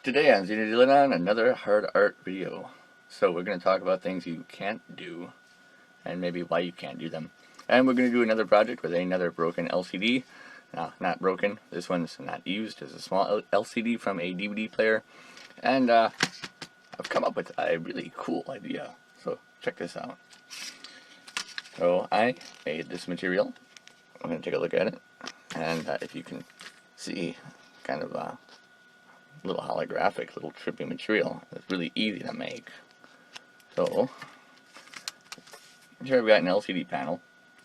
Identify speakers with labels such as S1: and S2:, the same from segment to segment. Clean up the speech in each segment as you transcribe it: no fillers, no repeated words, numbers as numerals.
S1: Today on Xena Dylan, another hard art video. So we're going to talk about things you can't do, and maybe why you can't do them. And we're going to do another project with another broken LCD. No, not broken. This one's not used. It's a small LCD from a DVD player. And I've come up with a really cool idea. So check this out. So I made this material. I'm going to take a look at it. And if you can see, kind of little holographic, little trippy material. It's really easy to make. So, here I've got an LCD panel,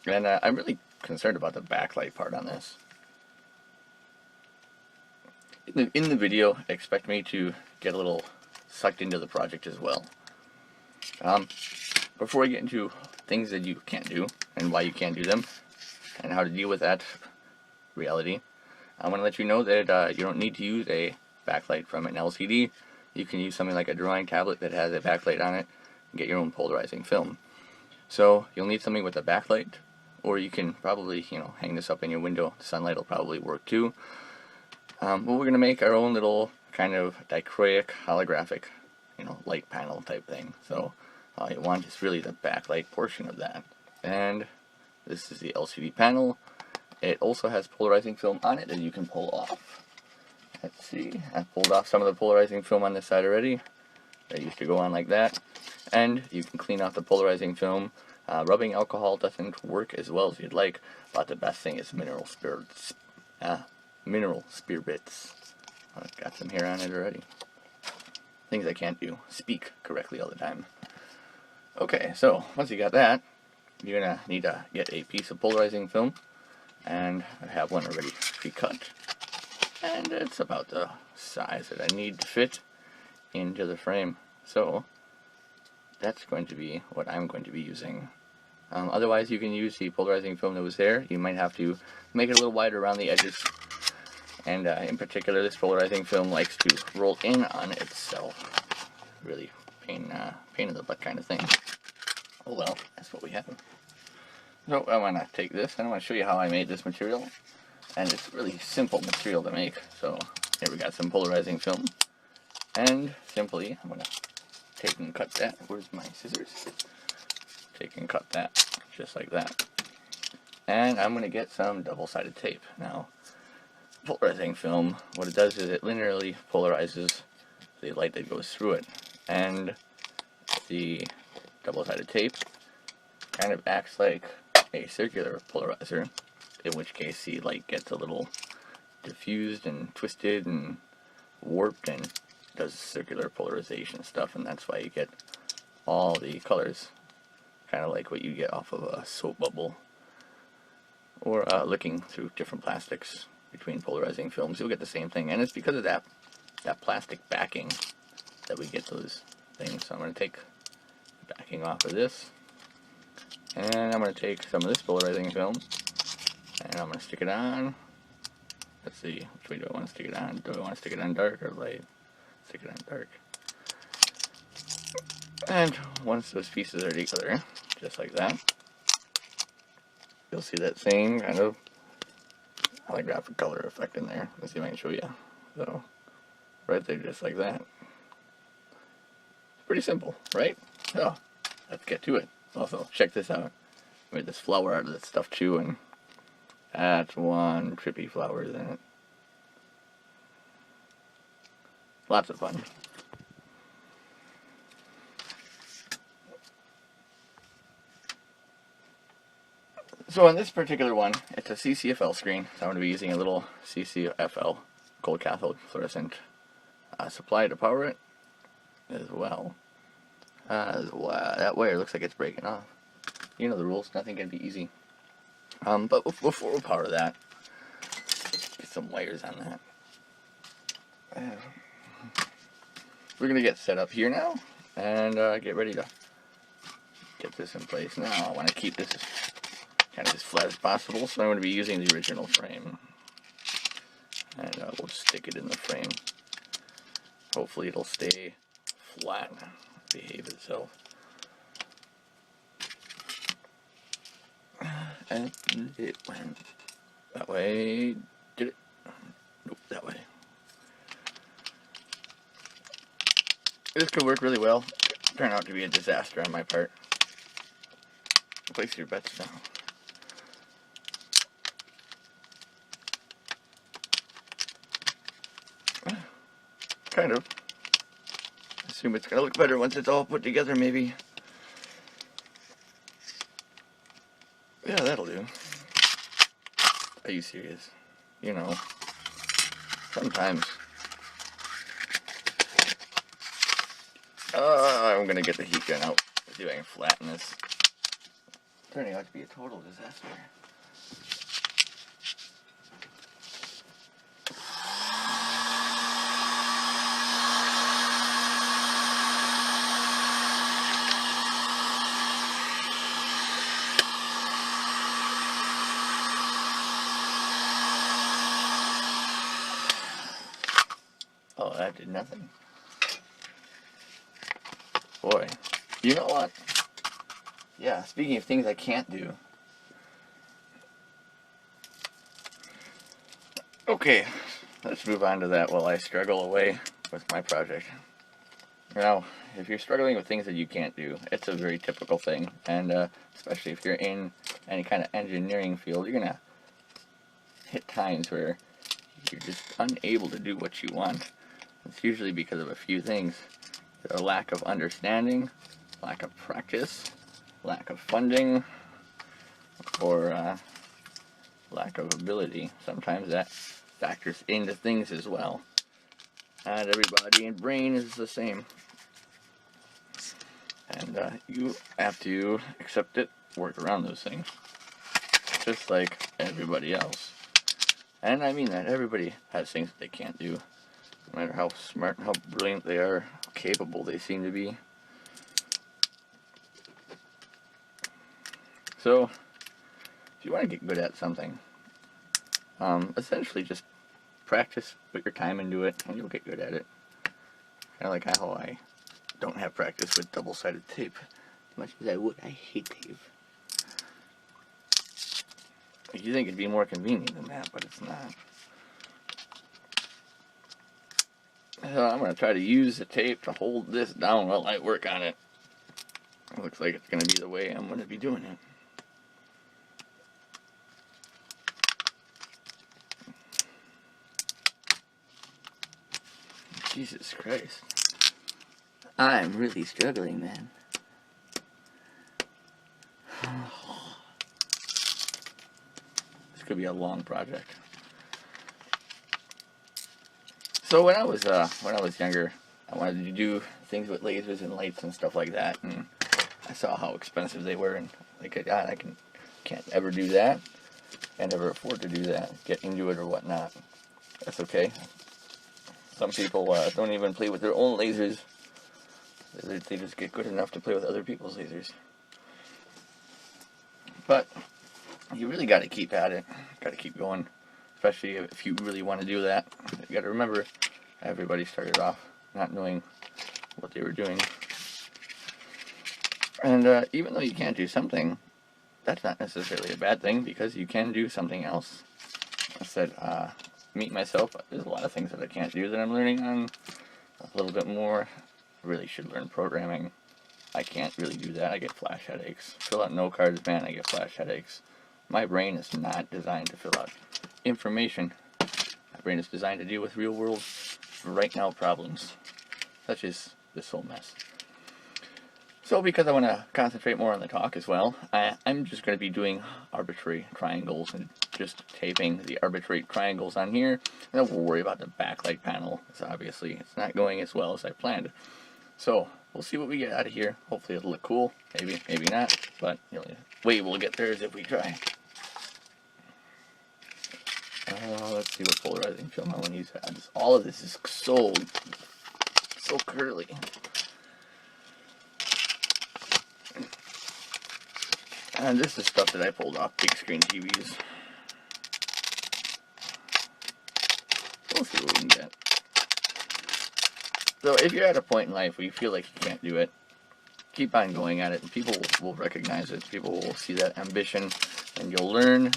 S1: and I'm really concerned about the backlight part on this. In the video, expect me to get a little sucked into the project as well. Before I get into things that you can't do, and why you can't do them, and how to deal with that reality, I want to let you know that you don't need to use a backlight from an LCD. You can use something like a drawing tablet that has a backlight on it and get your own polarizing film. So you'll need something with a backlight, or you can probably, hang this up in your window. The sunlight will probably work too. But we're going to make our own little kind of dichroic, holographic, light panel type thing. So all you want is really the backlight portion of that. And this is the LCD panel. It also has polarizing film on it that you can pull off. Let's see, I've pulled off some of the polarizing film on this side already. That used to go on like that. And you can clean off the polarizing film. Rubbing alcohol doesn't work as well as you'd like, but the best thing is mineral spirits. Mineral spirits. I've got some hair on it already. Things I can't do. Speak correctly all the time. Okay, so once you got that, you're going to need to get a piece of polarizing film. And I have one already pre-cut. And it's about the size that I need to fit into the frame. So that's going to be what I'm going to be using. Otherwise, you can use the polarizing film that was there. You might have to make it a little wider around the edges. And in particular, this polarizing film likes to roll in on itself. Really pain in the butt kind of thing. Oh well, that's what we have. So I want to take this and I want to show you how I made this material. And it's really simple material to make. So here we got some polarizing film. And simply, I'm going to take and cut that. Where's my scissors? Take and cut that, just like that. And I'm going to get some double-sided tape. Now, polarizing film, what it does is it linearly polarizes the light that goes through it. And the double-sided tape kind of acts like a circular polarizer, in which case the light gets a little diffused and twisted and warped and does circular polarization stuff, and that's why you get all the colors, kind of like what you get off of a soap bubble, or looking through different plastics between polarizing films. You'll get the same thing, and it's because of that plastic backing that we get those things. So I'm going to take the backing off of this, and I'm going to take some of this polarizing film, and I'm going to stick it on. Let's see, which way do I want to stick it on? Do I want to stick it on dark or light? Stick it on dark. And once those pieces are together, just like that, you'll see that same kind of holographic color effect in there. Let's see if I can show you. So, right there, just like that. It's pretty simple, right? So, let's get to it. Also, check this out. I made this flower out of this stuff too, and that's one trippy flower, isn't it? Lots of fun. So on this particular one, it's a CCFL screen. So I'm going to be using a little CCFL cold cathode fluorescent supply to power it as well. That wire looks like it's breaking off. You know the rules, nothing can be easy. But before we power that, get some wires on that. We're going to get set up here now, and get ready to get this in place. Now I want to keep this kind of as flat as possible, so I'm going to be using the original frame. And we'll stick it in the frame. Hopefully it'll stay flat, behave itself. And it went that way. Did it? Nope, that way. This could work really well. Turn out to be a disaster on my part. Place your bets down. Kind of. Assume it's gonna look better once it's all put together, maybe. Yeah, that'll do. Are you serious? You know, sometimes. I'm gonna get the heat gun out. See if I can flatten this. Turning out to be a total disaster. Oh, that did nothing. Boy, you know what? Yeah, speaking of things I can't do. Okay, let's move on to that while I struggle away with my project. Now, if you're struggling with things that you can't do, it's a very typical thing. And especially if you're in any kind of engineering field, you're going to hit times where you're just unable to do what you want. It's usually because of a few things. A lack of understanding, lack of practice, lack of funding, or lack of ability. Sometimes that factors into things as well. Not everybody in brain is the same. And you have to accept it, work around those things. Just like everybody else. And I mean that. Everybody has things that they can't do. No matter how smart and how brilliant they are, how capable they seem to be. So, if you want to get good at something, essentially just practice, put your time into it, and you'll get good at it. Kind of like how I don't have practice with double-sided tape. As much as I would, I hate tape. You think it'd be more convenient than that, but it's not. So I'm going to try to use the tape to hold this down while I work on it. It looks like it's going to be the way I'm going to be doing it. Jesus Christ. I'm really struggling, man. This could be a long project. So when I was younger, I wanted to do things with lasers and lights and stuff like that, and I saw how expensive they were, and like, God, I can't ever do that, can't ever afford to do that, get into it or whatnot. That's okay. Some people don't even play with their own lasers. They just get good enough to play with other people's lasers. But you really got to keep at it. Got to keep going. Especially if you really want to do that. You got to remember, everybody started off not knowing what they were doing. And even though you can't do something, that's not necessarily a bad thing, because you can do something else. I said, meet myself, there's a lot of things that I can't do that I'm learning on a little bit more. I really should learn programming. I can't really do that. I get flash headaches. Fill out note cards, man, I get flash headaches. My brain is not designed to fill out information. My brain is designed to deal with real world, right now problems, such as this whole mess. So because I want to concentrate more on the talk as well, I'm just going to be doing arbitrary triangles and just taping the arbitrary triangles on here. And then we'll worry about the backlight panel, because obviously it's not going as well as I planned. So we'll see what we get out of here. Hopefully it'll look cool. Maybe, maybe not. But the only way we'll get there is if we try. Let's see what polarizing film I want to use. All of this is so curly. And this is stuff that I pulled off big screen TVs. We'll see what we can get. So if you're at a point in life where you feel like you can't do it, keep on going at it, and people will recognize it. People will see that ambition, and you'll learn.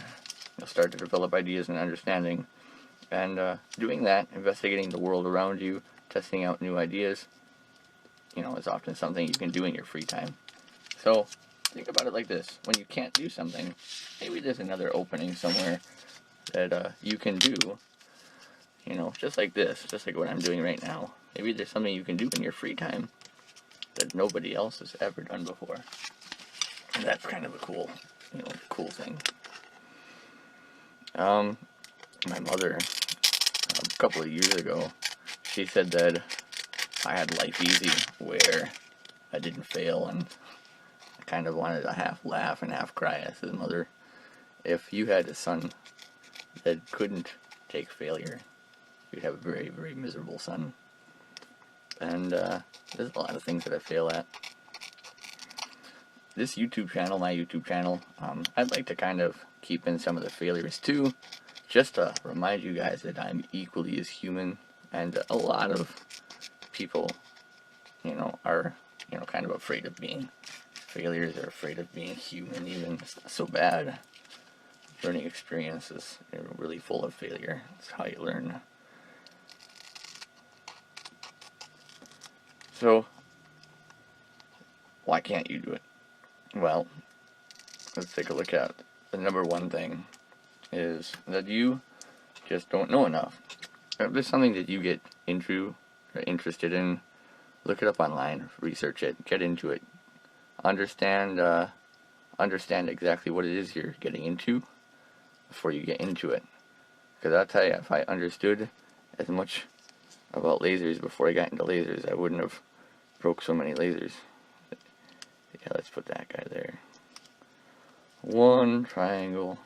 S1: You'll start to develop ideas and understanding. And doing that, investigating the world around you, testing out new ideas, is often something you can do in your free time. So think about it like this. When you can't do something, maybe there's another opening somewhere that you can do, just like this, just like what I'm doing right now. Maybe there's something you can do in your free time that nobody else has ever done before. And that's kind of a cool thing. My mother, a couple of years ago, she said that I had life easy, where I didn't fail, and I kind of wanted to half laugh and half cry. I said, Mother, if you had a son that couldn't take failure, you'd have a very, very miserable son. And there's a lot of things that I fail at. This YouTube channel, my YouTube channel, I'd like to kind of keep in some of the failures too, just to remind you guys that I'm equally as human, and a lot of people, are, kind of afraid of being failures, or afraid of being human even. It's not so bad. Learning experiences are really full of failure. It's how you learn. So, why can't you do it? Well, let's take a look at the number one thing is that you just don't know enough. If there's something that you get into or interested in, look it up online, research it, get into it, understand exactly what it is you're getting into before you get into it. Because I'll tell you, if I understood as much about lasers before I got into lasers, I wouldn't have broke so many lasers. Yeah, let's put that guy there. One triangle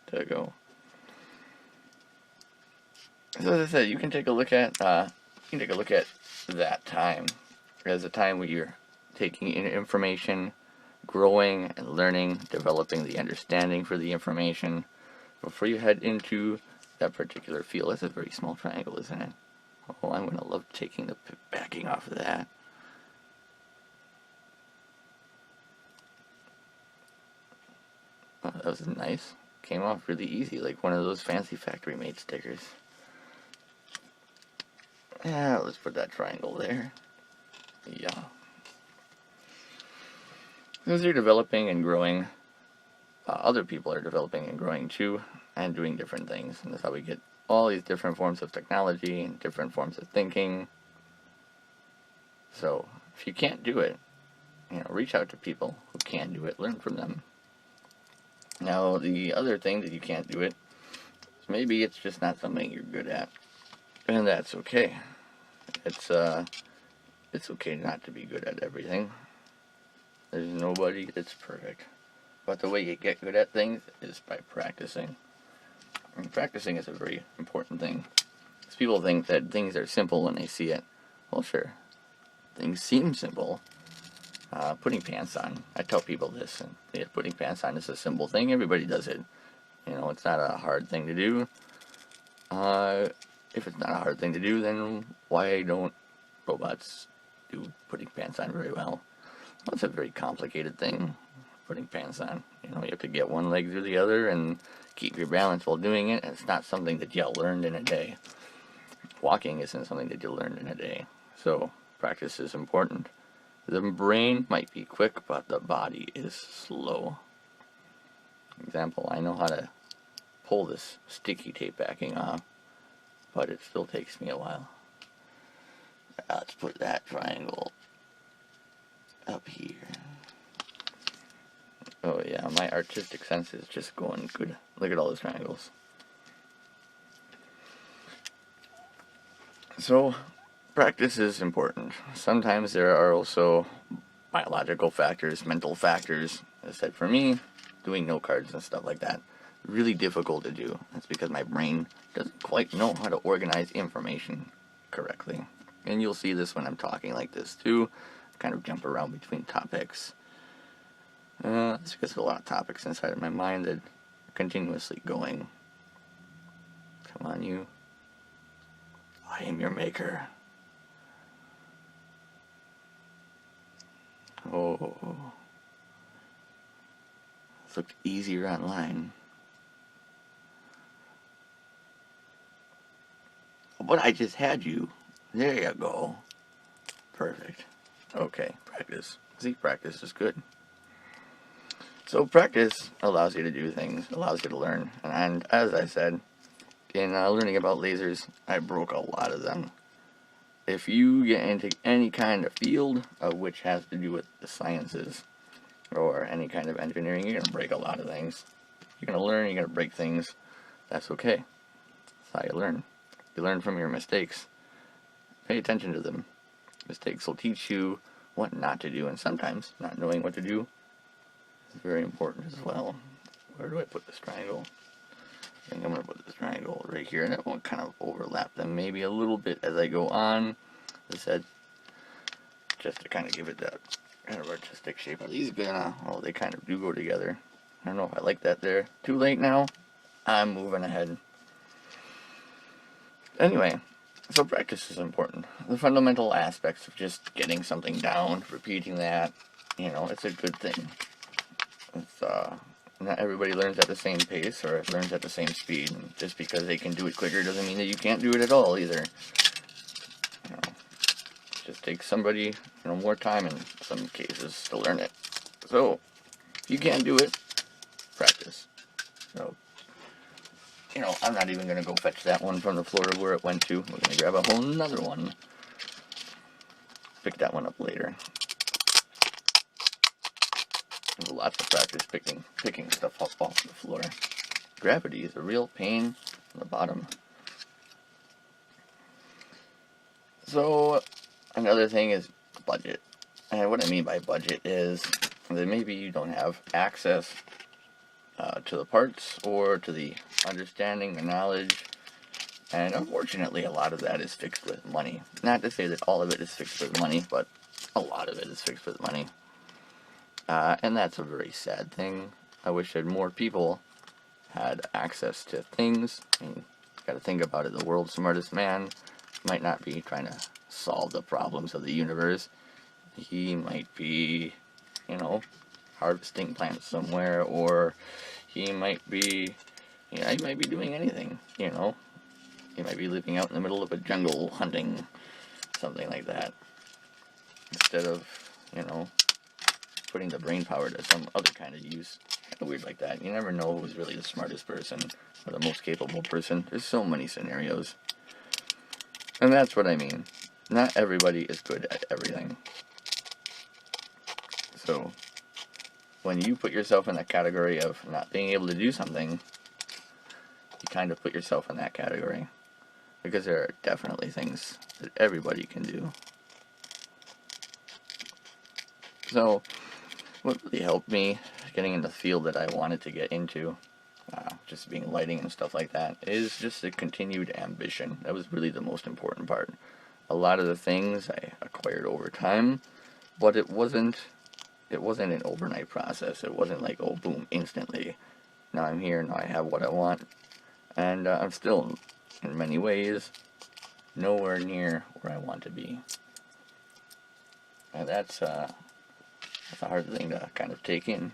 S1: to go. So as I said, you can take a look at that time as a time where you're taking in information, growing and learning, developing the understanding for the information before you head into that particular field. That's a very small triangle, isn't it? Oh, I'm gonna love taking the backing off of that. Oh, that was nice. Came off really easy, like one of those fancy factory made stickers. Yeah, let's put that triangle there. Yeah. As you're developing and growing, other people are developing and growing too, and doing different things. And that's how we get all these different forms of technology and different forms of thinking. So, if you can't do it, reach out to people who can do it, learn from them. Now, the other thing that you can't do it, is maybe it's just not something you're good at. And that's okay. It's okay not to be good at everything. There's nobody that's perfect. But the way you get good at things is by practicing. And practicing is a very important thing. Because people think that things are simple when they see it. Well, sure. Things seem simple. Putting pants on. I tell people this. And yeah, putting pants on is a simple thing. Everybody does it. It's not a hard thing to do. If it's not a hard thing to do, then why don't robots do putting pants on very well? Well, it's a very complicated thing, putting pants on. You have to get one leg through the other and keep your balance while doing it. It's not something that you learned in a day. Walking isn't something that you learned in a day. So, practice is important. The brain might be quick, but the body is slow. Example, I know how to pull this sticky tape backing off, but it still takes me a while. Let's put that triangle up here. Oh yeah, my artistic sense is just going good. Look at all those triangles. So, practice is important. Sometimes there are also biological factors, mental factors. As I said, for me, doing note cards and stuff like that, really difficult to do. That's because my brain doesn't quite know how to organize information correctly. And you'll see this when I'm talking like this too. Kind of jump around between topics. It's because there's a lot of topics inside of my mind that are continuously going. Come on, you. I am your maker. Oh. This looked easier online. But I just had you. There you go. Perfect. Okay, practice. See, practice is good. So practice allows you to do things, allows you to learn. And as I said, in learning about lasers, I broke a lot of them. If you get into any kind of field which has to do with the sciences or any kind of engineering, you're going to break a lot of things. You're going to learn, you're going to break things. That's okay. That's how you learn. You learn from your mistakes. Pay attention to them. Mistakes will teach you what not to do, and sometimes not knowing what to do is very important as well. Where do I put this triangle? I think I'm going to put this triangle right here, and it will kind of overlap them maybe a little bit as I go on. As I said, just to kind of give it that kind of artistic shape. Are these gonna, well, they kind of do go together. I don't know if I like that there. Too late now. I'm moving ahead. Anyway, so practice is important. The fundamental aspects of just getting something down, repeating that, you know, it's a good thing. It's, not everybody learns at the same pace or learns at the same speed. And just because they can do it quicker doesn't mean that you can't do it at all either. You know, it just takes somebody, you know, more time in some cases to learn it. So, if you can't do it, practice. So, you know, I'm not even going to go fetch that one from the floor of where it went to. We're going to grab a whole nother one. Pick that one up later. There's lots of practice picking stuff up off the floor. Gravity is a real pain on the bottom. So, another thing is budget. And what I mean by budget is that maybe you don't have access to the parts or to the understanding, the knowledge, and unfortunately a lot of that is fixed with money. Not to say that all of it is fixed with money, but a lot of it is fixed with money. And that's a very sad thing. I wish that more people had access to things. I mean, you gotta think about it, the world's smartest man might not be trying to solve the problems of the universe. He might be, you know, harvesting plants somewhere, or he might be, you know, he might be doing anything, you know. He might be living out in the middle of a jungle hunting, something like that. Instead of, you know, putting the brain power to some other kind of use. Kind of weird like that. You never know who's really the smartest person or the most capable person. There's so many scenarios. And that's what I mean. Not everybody is good at everything. So, when you put yourself in that category of not being able to do something, you kind of put yourself in that category. Because there are definitely things that everybody can do. So, what really helped me getting in the field that I wanted to get into, just being lighting and stuff like that, is just the continued ambition. That was really the most important part. A lot of the things I acquired over time, but it wasn't an overnight process. It wasn't like, oh, boom, instantly. Now I'm here, now I have what I want. And I'm still, in many ways, nowhere near where I want to be. And that's a hard thing to kind of take in.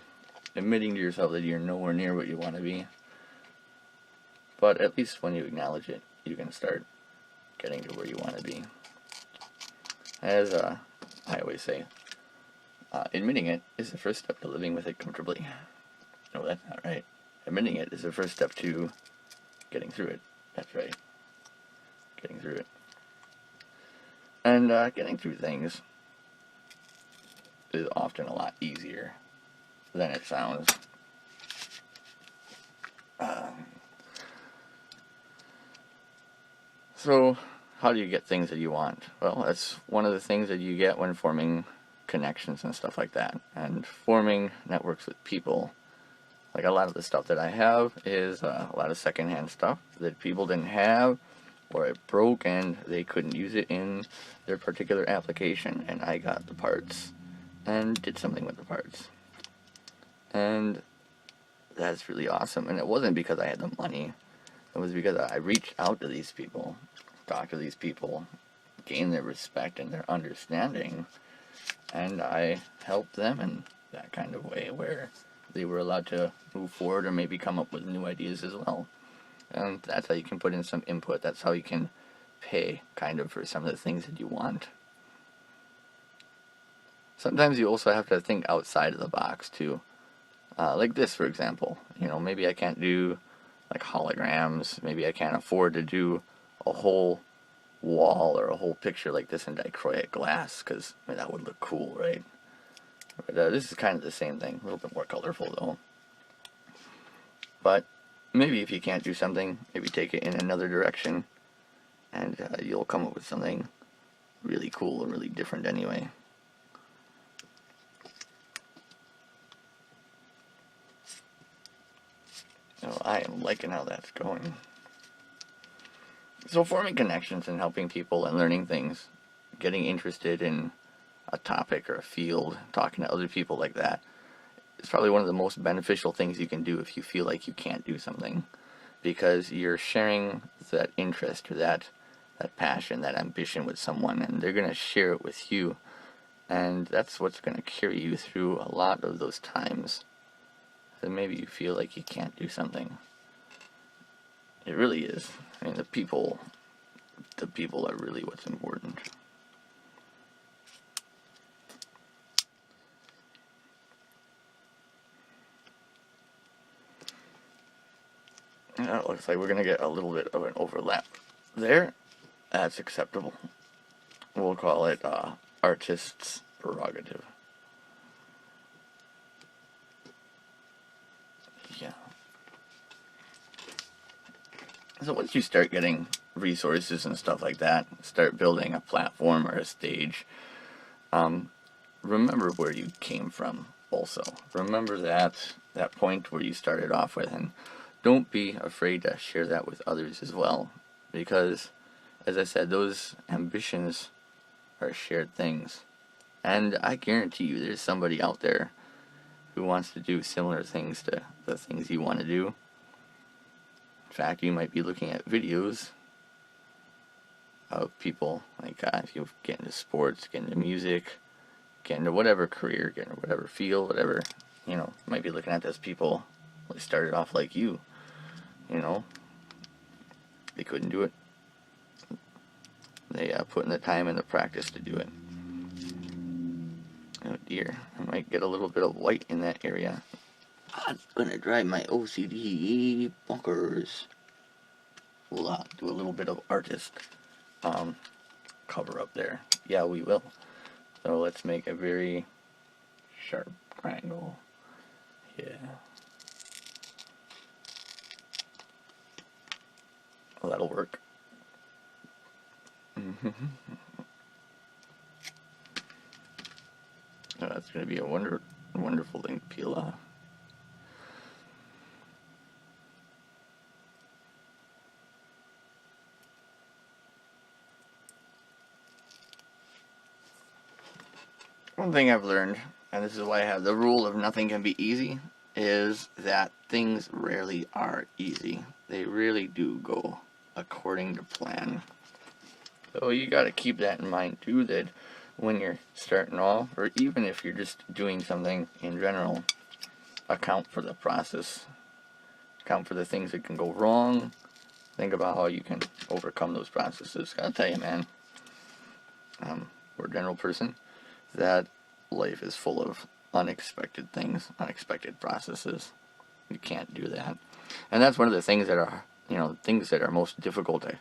S1: Admitting to yourself that you're nowhere near what you want to be. But at least when you acknowledge it, you can start getting to where you want to be. As I always say, admitting it is the first step to living with it comfortably. No, that's not right. Admitting it is the first step to getting through it. That's right. Getting through it. And getting through things is often a lot easier than it sounds. So, how do you get things that you want? Well, that's one of the things that you get when forming connections and stuff like that, and forming networks with people. Like, a lot of the stuff that I have is a lot of secondhand stuff that people didn't have, or it broke and they couldn't use it in their particular application, and I got the parts and did something with the parts. And that's really awesome. And it wasn't because I had the money. It was because I reached out to these people, talked to these people, gained their respect and their understanding, and I helped them in that kind of way where they were allowed to move forward or maybe come up with new ideas as well. And that's how you can put in some input. That's how you can pay kind of for some of the things that you want. sometimes you also have to think outside of the box too. Like this, for example. You know, maybe I can't do like holograms. Maybe I can't afford to do a whole wall or a whole picture like this in dichroic glass, because I mean, that would look cool, right? But this is kind of the same thing, a little bit more colorful though. But maybe if you can't do something, maybe take it in another direction, and you'll come up with something really cool and really different anyway. So I am liking how that's going. So forming connections and helping people and learning things, getting interested in a topic or a field, talking to other people like that, is probably one of the most beneficial things you can do if you feel like you can't do something, because you're sharing that interest or that passion, that ambition with someone, and they're going to share it with you, and that's what's going to carry you through a lot of those times that maybe you feel like you can't do something. It really is. I mean, the people are really what's important. It looks like we're going to get a little bit of an overlap there. That's acceptable. We'll call it artist's prerogative. Yeah. So once you start getting resources and stuff like that, start building a platform or a stage, remember where you came from also. Remember that point where you started off with, and don't be afraid to share that with others as well, because as I said, those ambitions are shared things, and I guarantee you there's somebody out there who wants to do similar things to the things you want to do. In fact, you might be looking at videos of people like if you get into sports, get into music, get into whatever career, get into whatever field, whatever, you know, you might be looking at those people that started off like you, you know, they couldn't do it. They put in the time and the practice to do it. Oh dear, I might get a little bit of white in that area. That's gonna drive my OCD bonkers. We'll do a little bit of artist cover up there. Yeah, we will. So let's make a very sharp triangle. Yeah. Well, that'll work. Oh, that's going to be a wonderful thing to peel off. One thing I've learned, and this is why I have the rule of nothing can be easy, is that things rarely are easy. They really do go according to plan. So you got to keep that in mind too, that when you're starting off, or even if you're just doing something in general, account for the process. Account for the things that can go wrong. Think about how you can overcome those processes. Gotta tell you, man, for a general person, that life is full of unexpected things, unexpected processes. You can't do that. And that's one of the things that are, you know, things that are most difficult to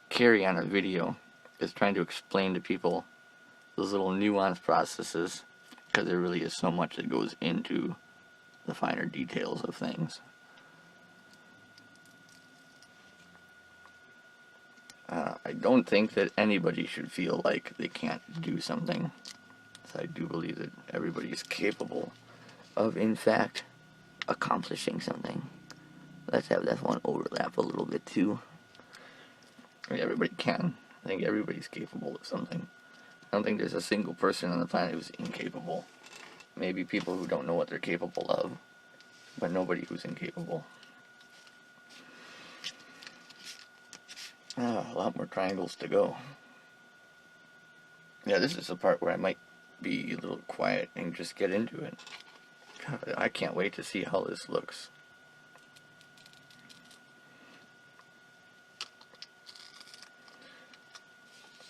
S1: carry on a video, is trying to explain to people those little nuanced processes, because there really is so much that goes into the finer details of things. I don't think that anybody should feel like they can't do something. So I do believe that everybody is capable of, in fact, accomplishing something. Let's have that one overlap a little bit too. I mean, everybody can. I think everybody's capable of something. I don't think there's a single person on the planet who's incapable. Maybe people who don't know what they're capable of, but nobody who's incapable. A lot more triangles to go. Yeah, this is the part where I might be a little quiet and just get into it. God, I can't wait to see how this looks.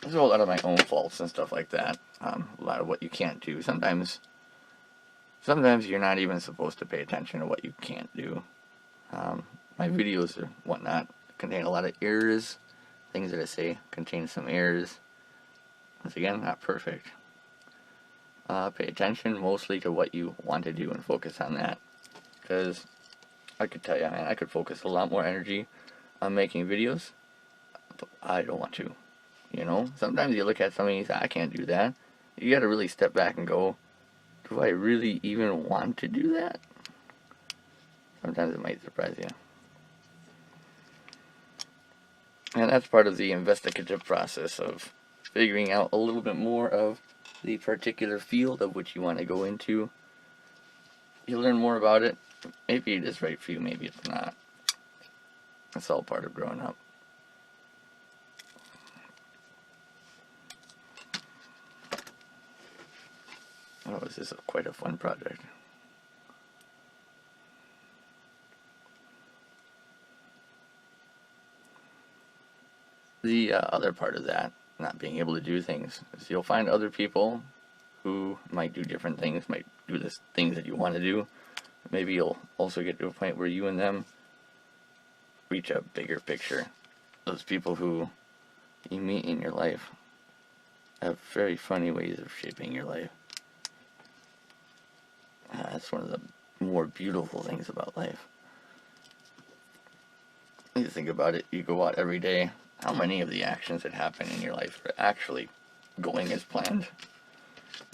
S1: there's a lot of my own faults and stuff like that. A lot of what you can't do. Sometimes you're not even supposed to pay attention to what you can't do. My videos or whatnot contain a lot of errors. Things that I say contain some errors. Once again, not perfect. Pay attention mostly to what you want to do and focus on that. Because I could tell you, man, I could focus a lot more energy on making videos, but I don't want to. You know, sometimes you look at something and you say, I can't do that. You gotta really step back and go, do I really even want to do that? Sometimes it might surprise you. And that's part of the investigative process of figuring out a little bit more of the particular field of which you want to go into. You learn more about it. Maybe it is right for you, maybe it's not. It's all part of growing up. Oh, this is quite a fun project. The other part of that, not being able to do things, is you'll find other people who might do different things, might do the things that you want to do. Maybe you'll also get to a point where you and them reach a bigger picture. Those people who you meet in your life have very funny ways of shaping your life. That's one of the more beautiful things about life. You think about it, you go out every day. How many of the actions that happen in your life are actually going as planned?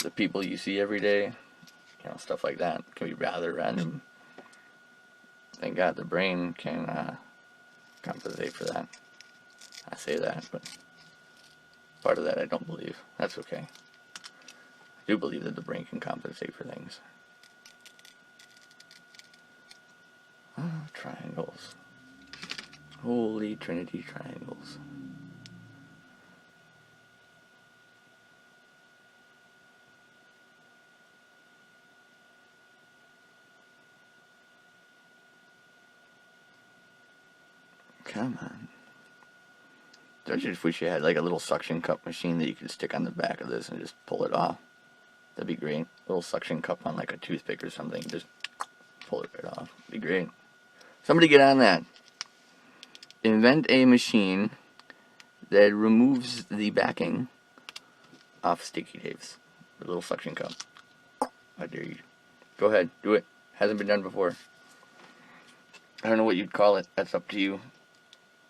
S1: The people you see every day, you know, stuff like that can be rather random. Thank God the brain can compensate for that. I say that, but part of that I don't believe. That's okay. I do believe that the brain can compensate for things. Oh, triangles. Holy Trinity triangles. Come on. Don't you just wish you had like a little suction cup machine that you could stick on the back of this and just pull it off? That'd be great. A little suction cup on like a toothpick or something. Just pull it right off. Be great. Somebody get on that. Invent a machine that removes the backing off sticky tapes. A little suction cup. I dare you. Go ahead. Do it. Hasn't been done before. I don't know what you'd call it. That's up to you.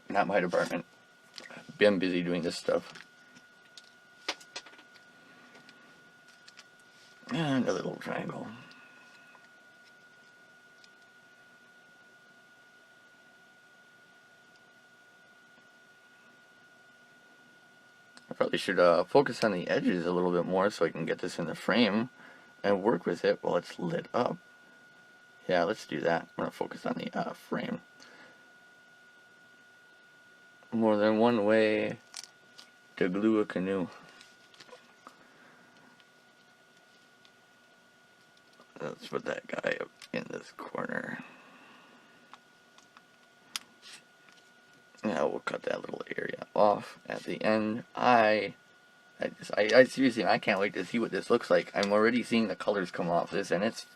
S1: Not my department. I've been busy doing this stuff. And a little triangle. I probably should focus on the edges a little bit more so I can get this in the frame and work with it while it's lit up. Yeah, let's do that. I'm going to focus on the frame. More than one way to glue a canoe. Let's put that guy up in this corner. Now we'll cut that little area off at the end. I seriously, I can't wait to see what this looks like. I'm already seeing the colors come off this, and it's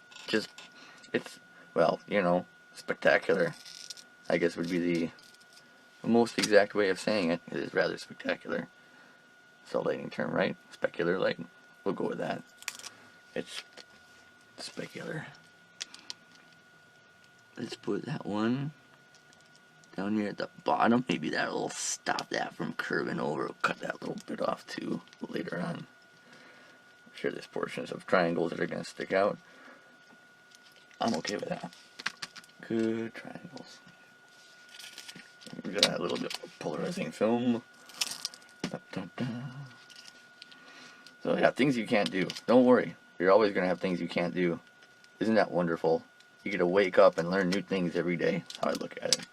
S1: well, you know, spectacular. I guess would be the most exact way of saying it. It is rather spectacular. It's a lighting term, right? Specular light. We'll go with that. It's specular. Let's put that one down here at the bottom. Maybe that'll stop that from curving over. We'll cut that little bit off too later on. I'm sure there's portions of triangles that are going to stick out. I'm okay with that. Good triangles. We got a little bit of polarizing film. Da, da, da. So yeah, things you can't do. Don't worry. You're always going to have things you can't do. Isn't that wonderful? You get to wake up and learn new things every day. That's how I look at it.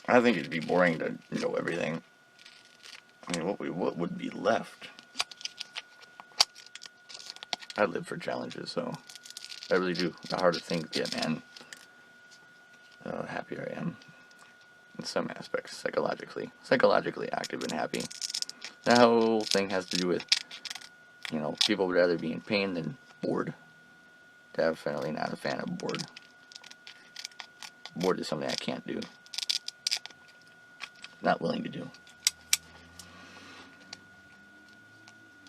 S1: I think it'd be boring to know everything. I mean, what would be left? I live for challenges, so I really do. The harder things get, man, the happier I am. in some aspects, psychologically active and happy. That whole thing has to do with, you know, people would rather be in pain than bored. Definitely not a fan of bored. Bored is something I can't do. Not willing to do.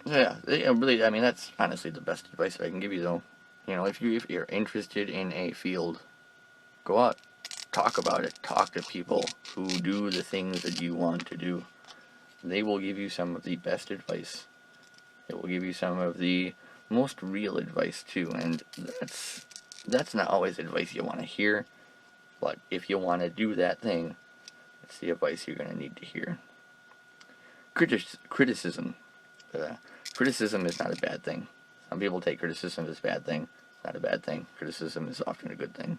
S1: Yeah, really, I mean, that's honestly the best advice that I can give you, though. You know, if you're interested in a field, go out, talk about it, talk to people who do the things that you want to do. They will give you some of the best advice. It will give you some of the most real advice, too, and that's not always advice you want to hear, but if you want to do that thing, that's the advice you're going to need to hear. Criticism. Criticism is not a bad thing. Some people take criticism as a bad thing. It's not a bad thing. Criticism is often a good thing.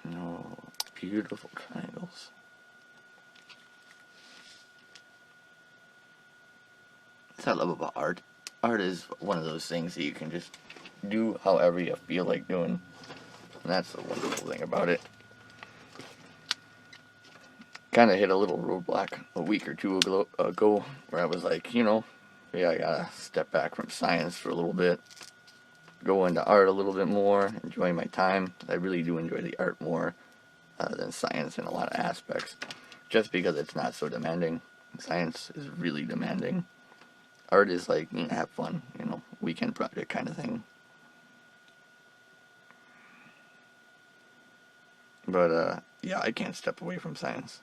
S1: No, beautiful triangles. That's what I love about art. Art is one of those things that you can just do however you feel like doing. And that's the wonderful thing about it. Kind of hit a little roadblock a week or two ago where I was like, you know, yeah, I gotta step back from science for a little bit. Go into art a little bit more. Enjoy my time. I really do enjoy the art more than science in a lot of aspects. Just because it's not so demanding. Science is really demanding. Art is like, you know, have fun, you know, weekend project kind of thing. But, yeah, I can't step away from science.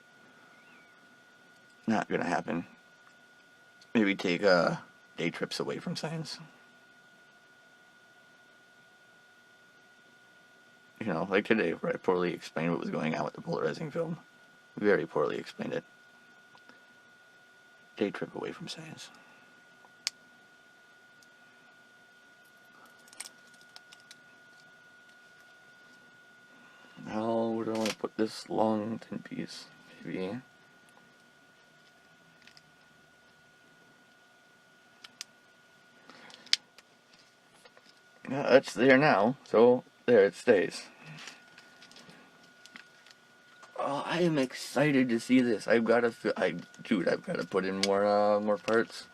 S1: Not gonna happen. Maybe take, day trips away from science. You know, like today, where I poorly explained what was going on with the polarizing film. Very poorly explained it. Day trip away from science. Now, where do I want to put this long thin piece? Maybe. Yeah, it's there now, so there it stays. Oh, I am excited to see this. I've got to put in more parts.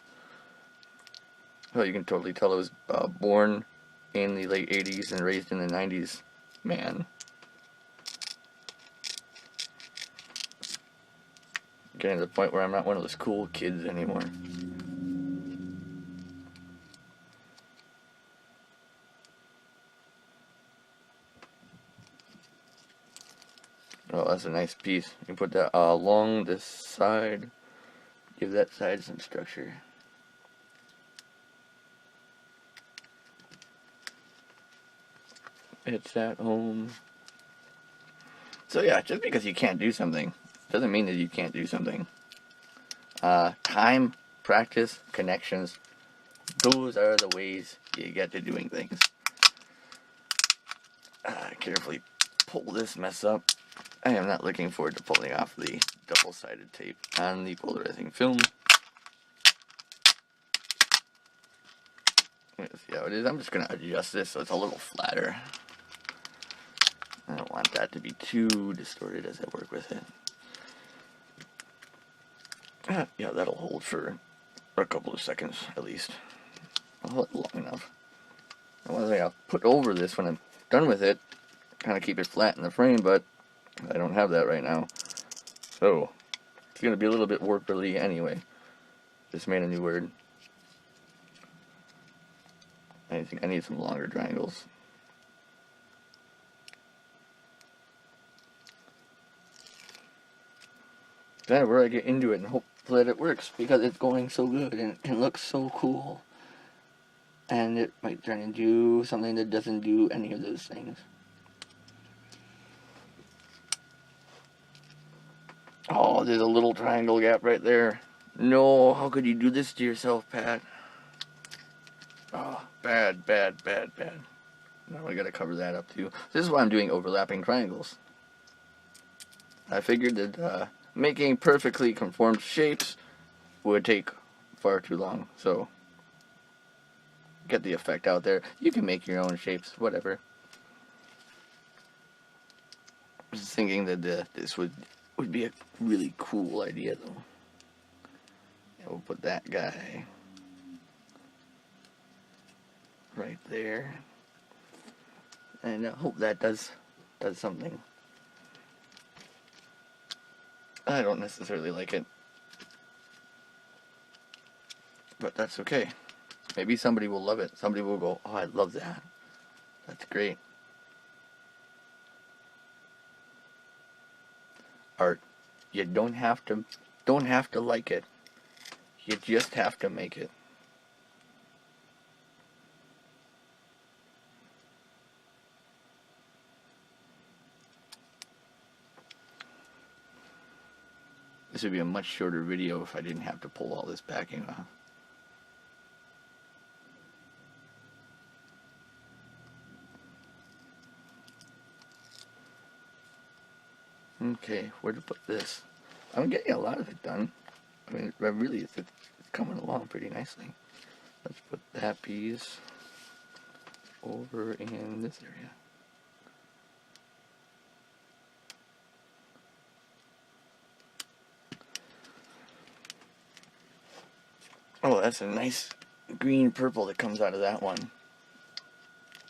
S1: Well, you can totally tell I was born in the late 80s and raised in the 90s. Man. Getting to the point where I'm not one of those cool kids anymore. Oh, that's a nice piece. You can put that along this side. Give that side some structure. It's at home. So yeah, just because you can't do something doesn't mean that you can't do something. Time, practice, connections, those are the ways you get to doing things. Carefully pull this mess up. I am not looking forward to pulling off the double-sided tape on the polarizing film. Let's see how it is. I'm just going to adjust this so it's a little flatter. I don't want that to be too distorted as I work with it. Yeah, that'll hold for a couple of seconds at least. I'll hold it long enough. And one thing I'll put over this when I'm done with it, kind of keep it flat in the frame, but I don't have that right now. So, it's going to be a little bit warpily anyway. Just made a new word. I think I need some longer triangles. Kind of where I get into it and hope that it works because it's going so good and it looks so cool. And it might turn into something that doesn't do any of those things. Oh, there's a little triangle gap right there. No, how could you do this to yourself, Pat? Oh, bad, bad, bad, bad. Now I gotta cover that up too. This is why I'm doing overlapping triangles. I figured that making perfectly conformed shapes would take far too long, so get the effect out there. You can make your own shapes, whatever. I was thinking that this would be a really cool idea, though. And we'll put that guy right there, and I hope that does something. I don't necessarily like it, but that's okay. Maybe somebody will love it. Somebody will go, "Oh, I love that. That's great." Art, you don't have to like it. You just have to make it. This would be a much shorter video if I didn't have to pull all this backing off. Okay, where to put this? I'm getting a lot of it done. I mean, really, it's coming along pretty nicely. Let's put that piece over in this area. Oh, that's a nice green purple that comes out of that one.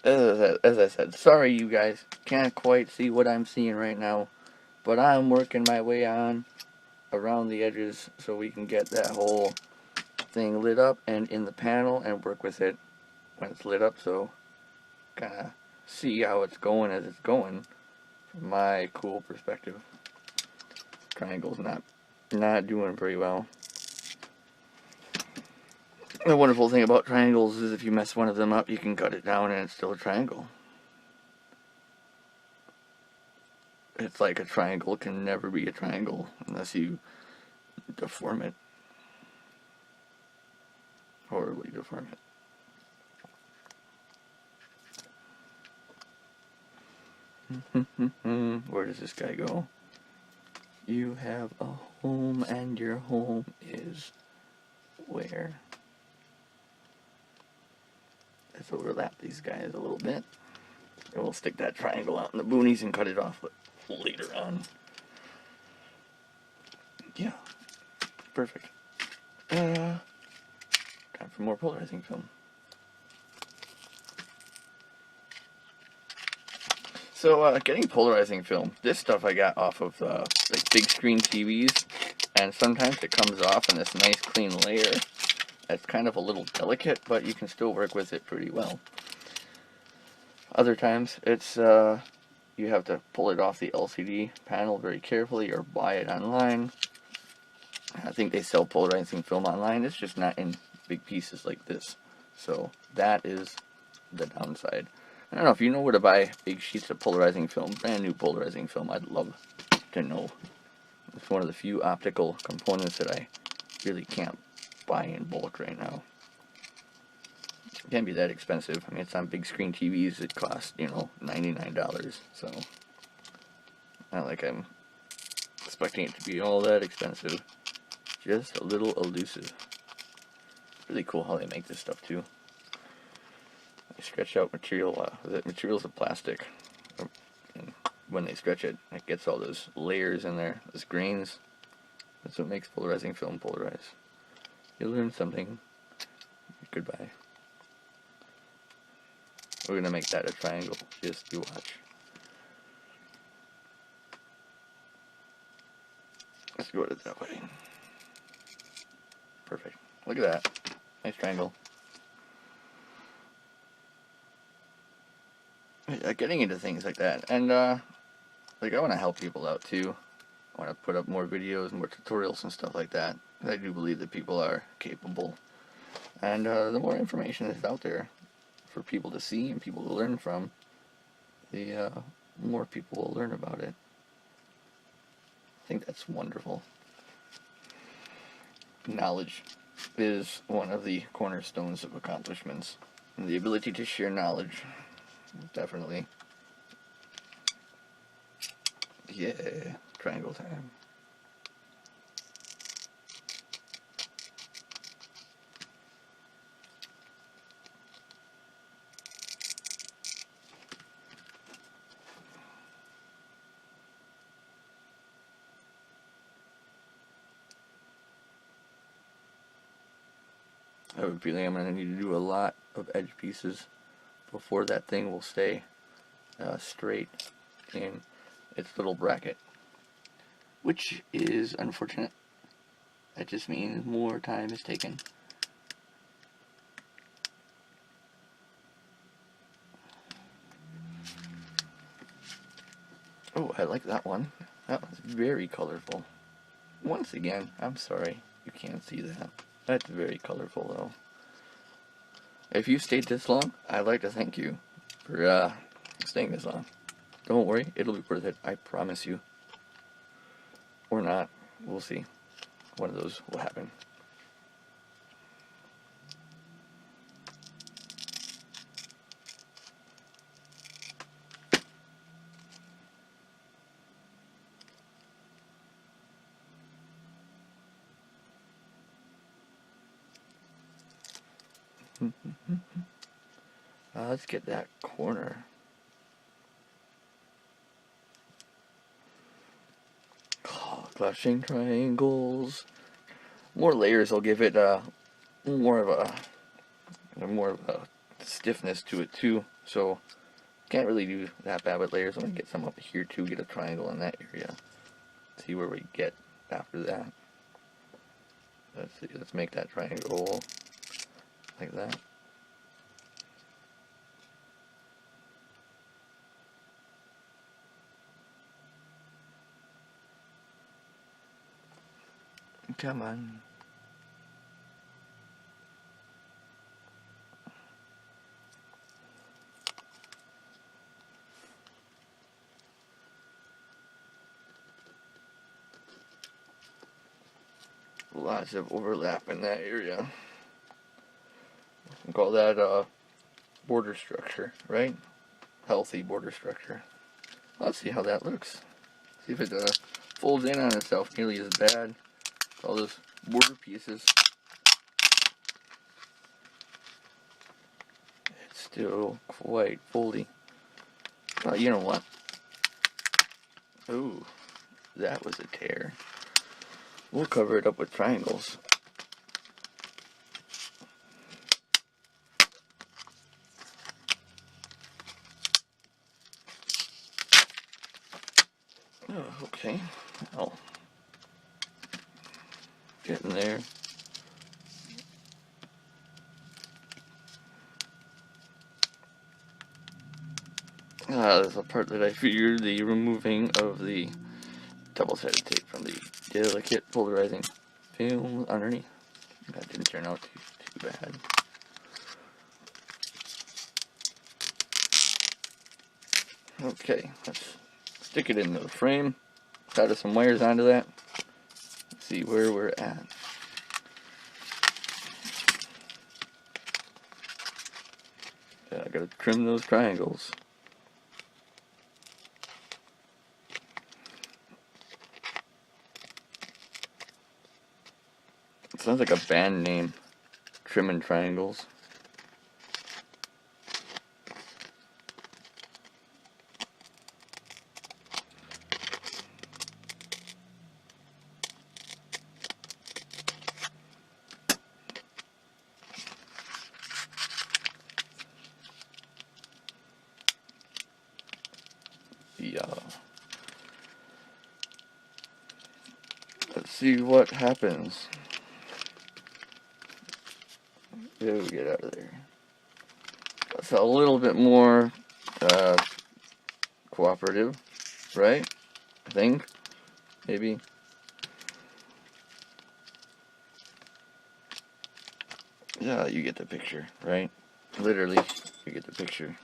S1: As I said, sorry you guys can't quite see what I'm seeing right now, but I'm working my way on around the edges so we can get that whole thing lit up and in the panel and work with it when it's lit up, so kind of see how it's going as it's going from my cool perspective. Triangle's not doing very well. The wonderful thing about triangles is if you mess one of them up, you can cut it down and it's still a triangle. It's like a triangle can never be a triangle unless you deform it. Horribly deform it. Where does this guy go? You have a home and your home is where? Let's overlap these guys a little bit. And we'll stick that triangle out in the boonies and cut it off later on. Yeah, perfect. Time for more polarizing film. So, getting polarizing film, this stuff I got off of like big screen TVs, and sometimes it comes off in this nice clean layer. It's kind of a little delicate, but you can still work with it pretty well. Other times, it's you have to pull it off the LCD panel very carefully or buy it online. I think they sell polarizing film online. It's just not in big pieces like this. So that is the downside. I don't know if you know where to buy big sheets of polarizing film, brand new polarizing film. I'd love to know. It's one of the few optical components that I really can't buy in bulk right now. It can't be that expensive. I mean, it's on big screen TVs. It costs, you know, $99. So, not like I'm expecting it to be all that expensive. Just a little elusive. It's really cool how they make this stuff too. They stretch out material. The material's of plastic. And when they stretch it, it gets all those layers in there, those grains. That's what makes polarizing film polarize. You learn something. Goodbye. We're gonna make that a triangle. Just you watch. Let's go with it that way. Perfect. Look at that. Nice triangle. Getting into things like that, and like I want to help people out too. I want to put up more videos, more tutorials and stuff like that. I do believe that people are capable, and the more information that's out there for people to see and people to learn from, the more people will learn about it. I think that's wonderful. Knowledge is one of the cornerstones of accomplishments, and the ability to share knowledge, definitely. Yeah, triangle time. I have a feeling I'm going to need to do a lot of edge pieces before that thing will stay straight in its little bracket, which is unfortunate. That just means more time is taken. Oh, I like that one. That was very colorful. Once again, I'm sorry you can't see that. That's very colorful though. If you stayed this long, I'd like to thank you for staying this long. Don't worry, it'll be worth it, I promise you. Or not, we'll see. One of those will happen. Let's get that corner. Oh, clashing triangles. More layers will give it more of a stiffness to it too. So can't really do that bad with layers. I'm gonna get some up here too. Get a triangle in that area. See where we get after that. Let's see. Let's make that triangle like that. Come on. Lots of overlap in that area. We call that border structure, right? Healthy border structure. Let's see how that looks. See if it folds in on itself nearly as bad. All those border pieces. It's still quite foldy. Well, you know what? Ooh, that was a tear. We'll cover it up with triangles. Oh, okay. Well, getting there. There's a part that I figured the removing of the double-sided tape from the delicate polarizing film underneath. That didn't turn out too bad. Okay, let's stick it into the frame. Solder some wires onto that. Let's see where we're at. Yeah, I gotta trim those triangles. It sounds like a band name. Trimming triangles. Yeah. Let's see what happens. Yeah, we get out of there. That's a little bit more cooperative, right? I think. Maybe. Yeah, you get the picture, right? Literally, you get the picture.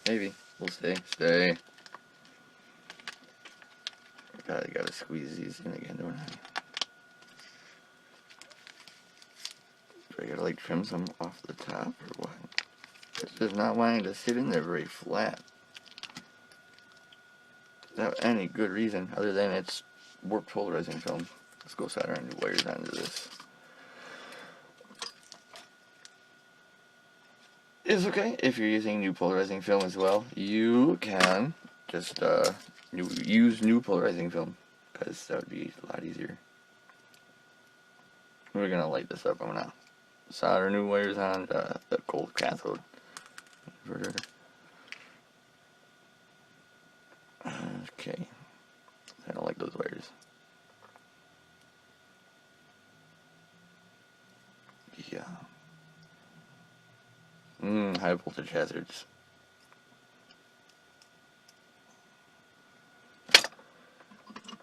S1: Maybe. We'll stay. God, I gotta squeeze these in again, don't I? Do I gotta like trim some off the top or what? It's just not wanting to sit in there very flat. Without any good reason other than it's warped polarizing film. Let's go solder our new wires onto this. It's okay if you're using new polarizing film as well. You can just use new polarizing film because that would be a lot easier. We're gonna light this up. I'm gonna solder new wires on the cold cathode inverter. Okay, I don't like those wires. Yeah. High voltage hazards.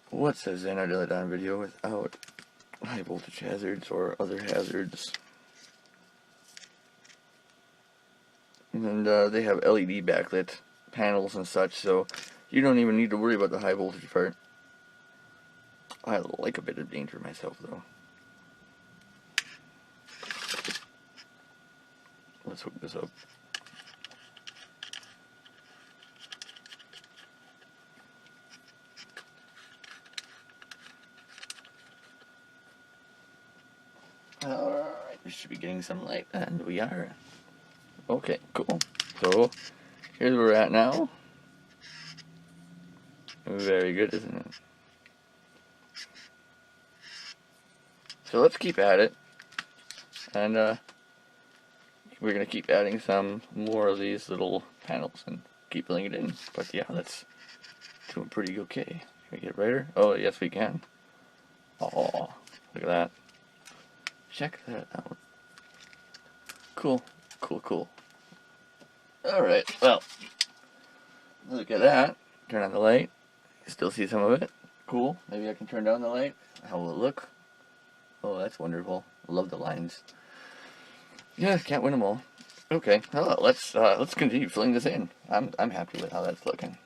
S1: What says anti on video without high voltage hazards or other hazards? And they have LED backlit panels and such, so you don't even need to worry about the high voltage part. I like a bit of danger myself, though. Let's hook this up. Alright, we should be getting some light, and we are. Okay, cool. So, here's where we're at now. Very good, isn't it? So let's keep at it. And, we're going to keep adding some more of these little panels and keep filling it in. But yeah, that's doing pretty okay. Can we get brighter? Oh, yes we can. Oh, look at that. Check that out. Cool, cool, cool. Alright, well, look at that. Turn on the light. You still see some of it. Cool. Maybe I can turn down the light. How will it look? Oh, that's wonderful. I love the lines. Yeah, can't win them all. Okay, well, let's continue filling this in. I'm happy with how that's looking.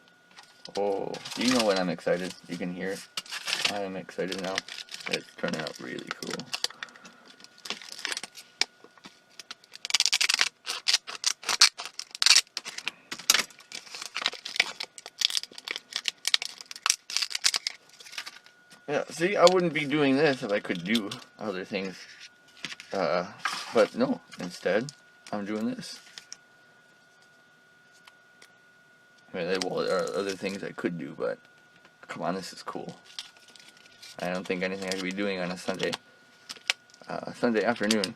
S1: Oh, you know when I'm excited. You can hear it. I am excited now. It's turning out really cool. Yeah, see, I wouldn't be doing this if I could do other things. But no, instead, I'm doing this. I mean, well, there are other things I could do, but come on, this is cool. I don't think anything I could be doing on a Sunday afternoon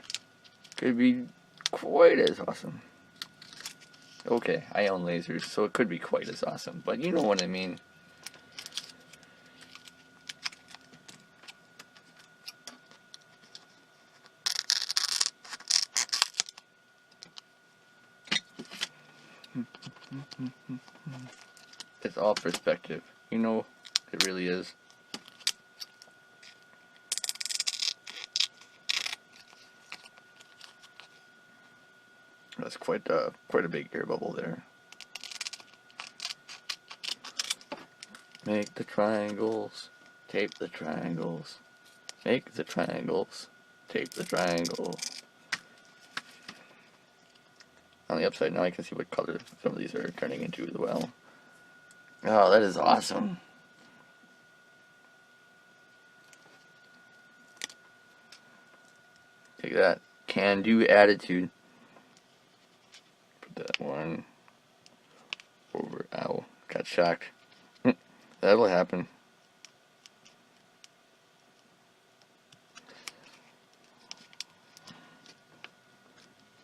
S1: could be quite as awesome. Okay, I own lasers, so it could be quite as awesome, but you know what I mean. It's all perspective. You know, it really is. That's quite a big air bubble there. Make the triangles, tape the triangles. Make the triangles, tape the triangle. On the upside now I can see what color some of these are turning into as well. Oh, that is awesome. Take that. Can-do attitude. Put that one over. Ow. Got shocked. That'll happen.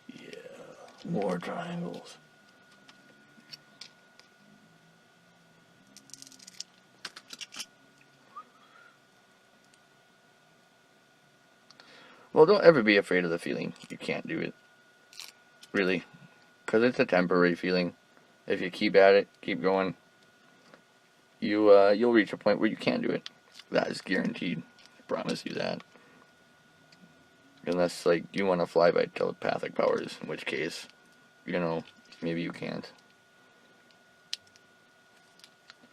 S1: Yeah. More triangles. Well, don't ever be afraid of the feeling you can't do it. Really. Because it's a temporary feeling. If you keep at it, keep going, you'll reach a point where you can't do it. That is guaranteed. I promise you that. Unless, like, you want to fly by telepathic powers, in which case, you know, maybe you can't.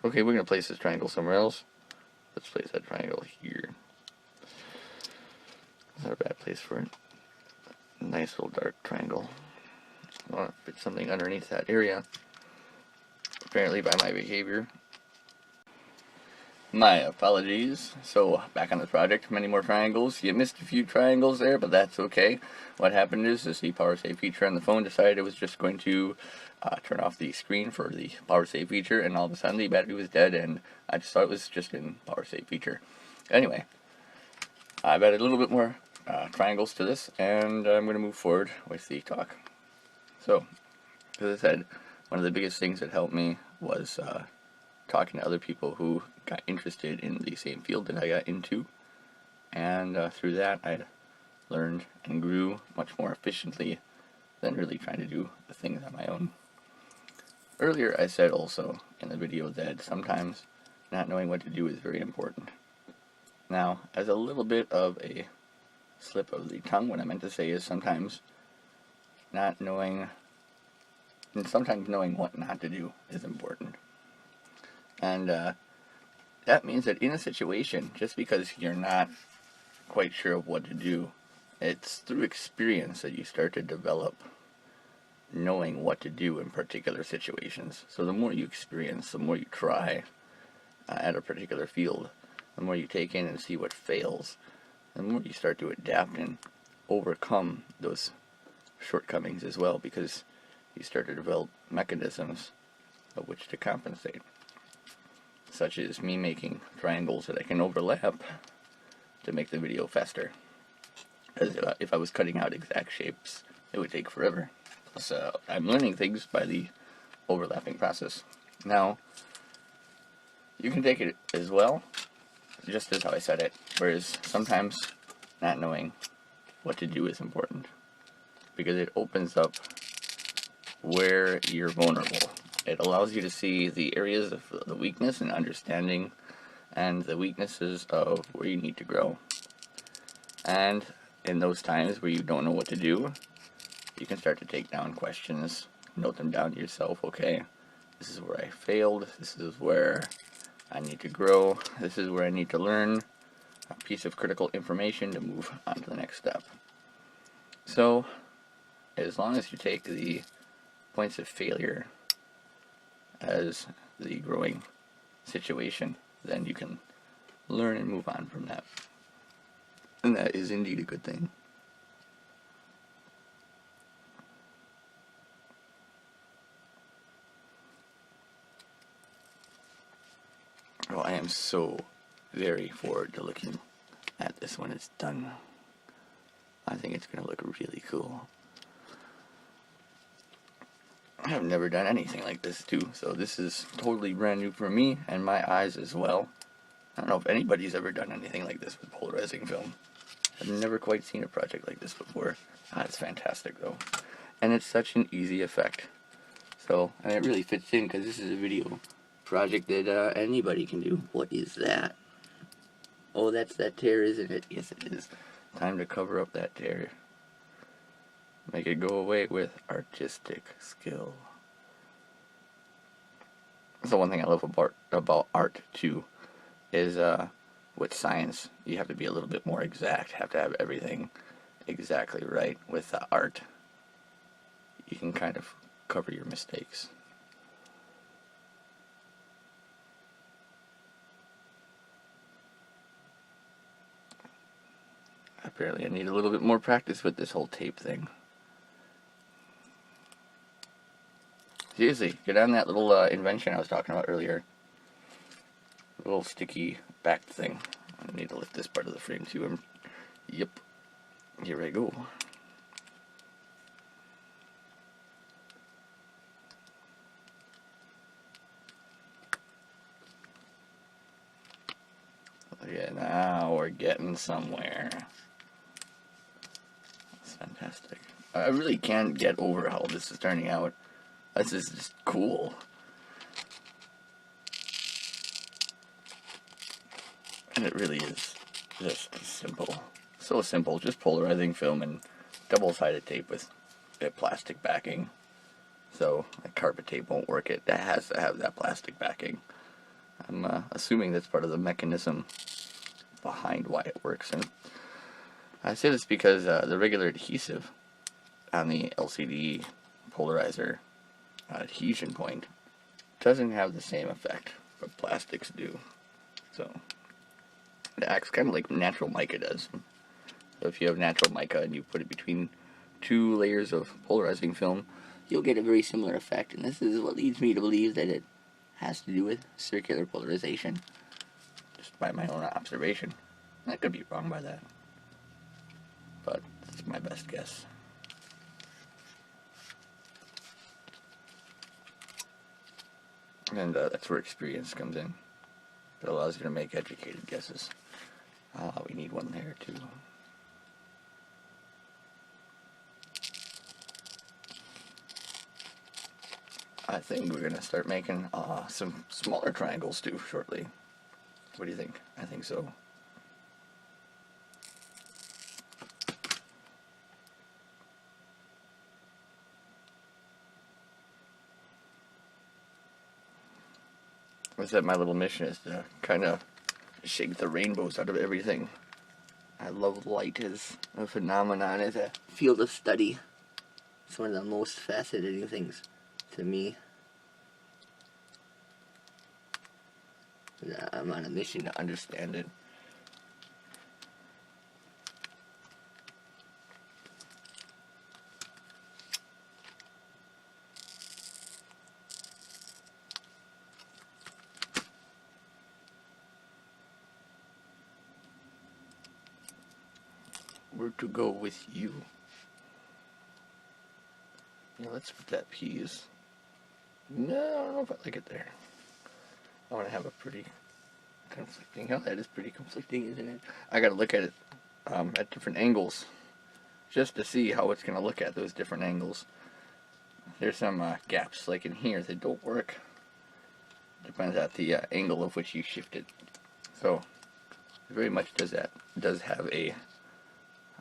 S1: Okay, we're going to place this triangle somewhere else. Let's place that triangle here. Not a bad place for it. Nice little dark triangle. I want to fit something underneath that area. Apparently by my behavior. My apologies. So, back on the project, many more triangles. You missed a few triangles there, but that's okay. What happened is the power save feature on the phone decided it was just going to turn off the screen for the power save feature, and all of a sudden the battery was dead, and I just thought it was just in power save feature. Anyway, I've added a little bit more triangles to this, and I'm going to move forward with the talk. So, as I said, one of the biggest things that helped me was talking to other people who got interested in the same field that I got into, and through that I learned and grew much more efficiently than really trying to do the things on my own. Earlier I said also in the video that sometimes not knowing what to do is very important. Now, as a little bit of a slip of the tongue, what I meant to say is sometimes not knowing, and sometimes knowing what not to do is important. And that means that in a situation, just because you're not quite sure of what to do, it's through experience that you start to develop knowing what to do in particular situations. So the more you experience, the more you try at a particular field, the more you take in and see what fails, the more you start to adapt and overcome those shortcomings as well, because you start to develop mechanisms of which to compensate, such as me making triangles that I can overlap to make the video faster. As if I was cutting out exact shapes, it would take forever. Plus, I'm learning things by the overlapping process. Now, you can take it as well, just as how I said it, whereas sometimes not knowing what to do is important, because it opens up where you're vulnerable. It allows you to see the areas of the weakness and understanding, and the weaknesses of where you need to grow. And in those times where you don't know what to do, you can start to take down questions, note them down to yourself. Okay, this is where I failed, this is where I need to grow, this is where I need to learn a piece of critical information to move on to the next step. So, as long as you take the points of failure as the growing situation, then you can learn and move on from that. And that is indeed a good thing. Oh, I am so very forward to looking at this when it's done. I think it's going to look really cool. I have never done anything like this too, so this is totally brand new for me and my eyes as well. I don't know if anybody's ever done anything like this with polarizing film. I've never quite seen a project like this before. It's fantastic though. And it's such an easy effect. So, and it really fits in because this is a video project that anybody can do. What is that? Oh, that's that tear, isn't it? Yes, it is. Time to cover up that tear. Make it go away with artistic skill. So one thing I love about art too is with science, you have to be a little bit more exact, have to have everything exactly right. With art, you can kind of cover your mistakes. Apparently I need a little bit more practice with this whole tape thing. Seriously, get on that little invention I was talking about earlier. A little sticky back thing. I need to lift this part of the frame too. Yep. Here I go. Yeah, now we're getting somewhere. That's fantastic. I really can't get over how this is turning out. This is just cool. And it really is just simple. So simple, just polarizing film and double-sided tape with a plastic backing. So, like carpet tape won't work. It has to have that plastic backing. I'm assuming that's part of the mechanism behind why it works. And I say this because the regular adhesive on the LCD polarizer adhesion point doesn't have the same effect, but plastics do. So it acts kind of like natural mica does. So if you have natural mica and you put it between two layers of polarizing film, you'll get a very similar effect. And this is what leads me to believe that it has to do with circular polarization, just by my own observation. I could be wrong by that. my best guess. And that's where experience comes in. It allows you to make educated guesses. We need one there too. I think we're gonna start making some smaller triangles too shortly. What do you think? I think so. I said my little mission is to kind of shake the rainbows out of everything. I love light as a phenomenon, as a field of study. It's one of the most fascinating things to me. I'm on a mission to understand it. Where to go with you? Yeah, let's put that peas. No, I don't know if I like it there. I want to have a pretty conflicting. Oh, that is pretty conflicting, isn't it? I got to look at it at different angles, just to see how it's going to look at those different angles. There's some gaps, like in here, that don't work. Depends at the angle of which you shift it. So, it very much does that. It does have a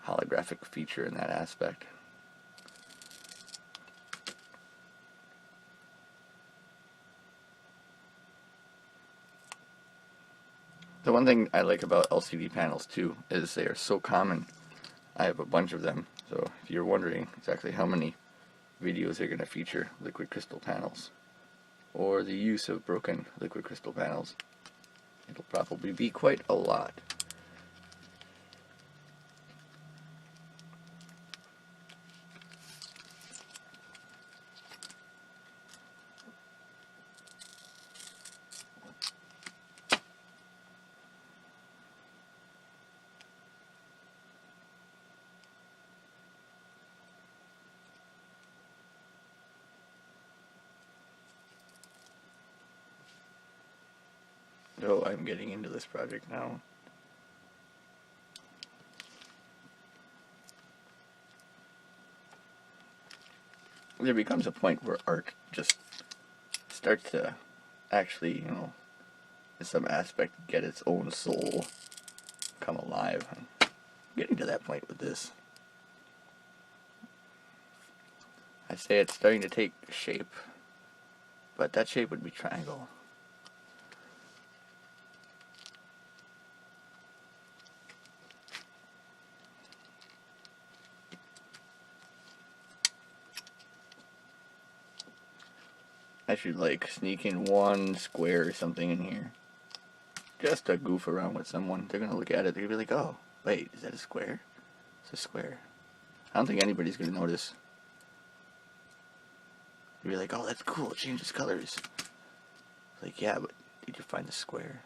S1: holographic feature in that aspect. The one thing I like about LCD panels too is they are so common. I have a bunch of them, so if you're wondering exactly how many videos are going to feature liquid crystal panels or the use of broken liquid crystal panels, it'll probably be quite a lot. So I'm getting into this project now. There becomes a point where art just starts to actually, in some aspect, get its own soul, come alive. I'm getting to that point with this. I'd say it's starting to take shape, but that shape would be triangle. I should sneak in one square or something in here. Just to goof around with someone. They're gonna look at it, they're gonna be like, oh, wait, is that a square? It's a square. I don't think anybody's gonna notice. You'd be like, oh, that's cool, it changes colors. Like, yeah, but did you find the square?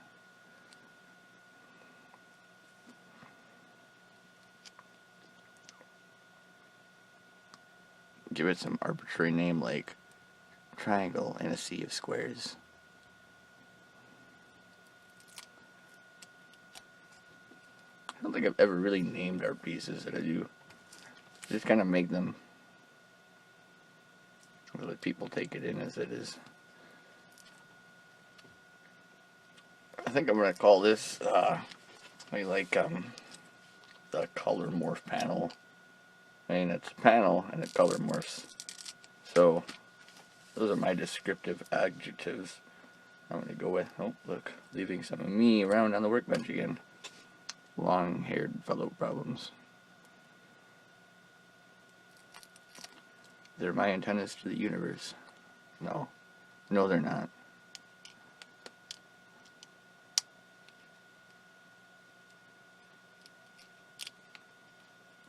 S1: Give it some arbitrary name like triangle in a sea of squares. I don't think I've ever really named art pieces that I do. I just kind of make them. I let people take it in as it is. I think I'm gonna call this the color morph panel. I mean, it's a panel and it color morphs. So those are my descriptive adjectives. I'm gonna go with, oh look, leaving some of me around on the workbench again. Long-haired fellow problems. They're my antennas to the universe. No, they're not.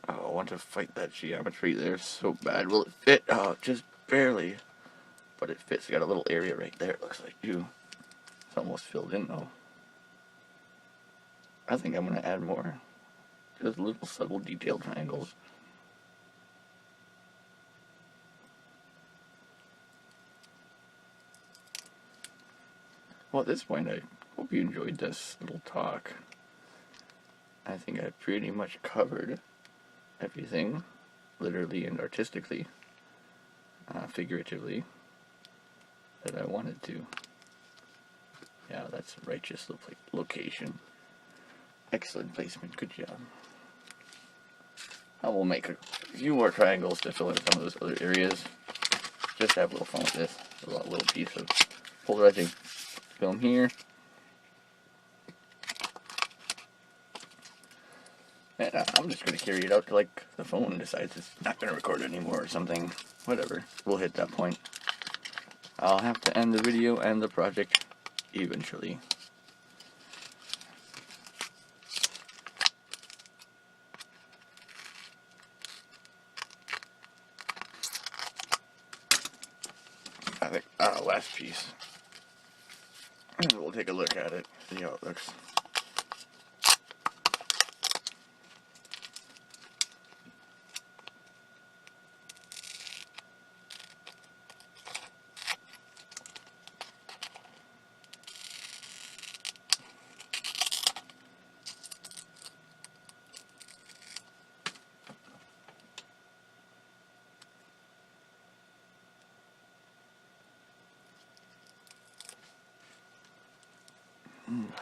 S1: Oh, I want to fight that geometry there so bad. Will it fit? Oh, just barely. But it fits. Got a little area right there, it looks like, too. It's almost filled in, though. I think I'm going to add more. Just little subtle detailed triangles. Well, at this point, I hope you enjoyed this little talk. I think I pretty much covered everything, literally and artistically, figuratively, that I wanted to. Yeah, that's a righteous location. Excellent placement, good job. I will make a few more triangles to fill in some of those other areas. Just have a little fun with this. A little piece of polarizing film here. And I'm just going to carry it out to, like, the phone decides it's not going to record anymore or something. Whatever. We'll hit that point. I'll have to end the video and the project eventually. I think, last piece. And we'll take a look at it, see how it looks.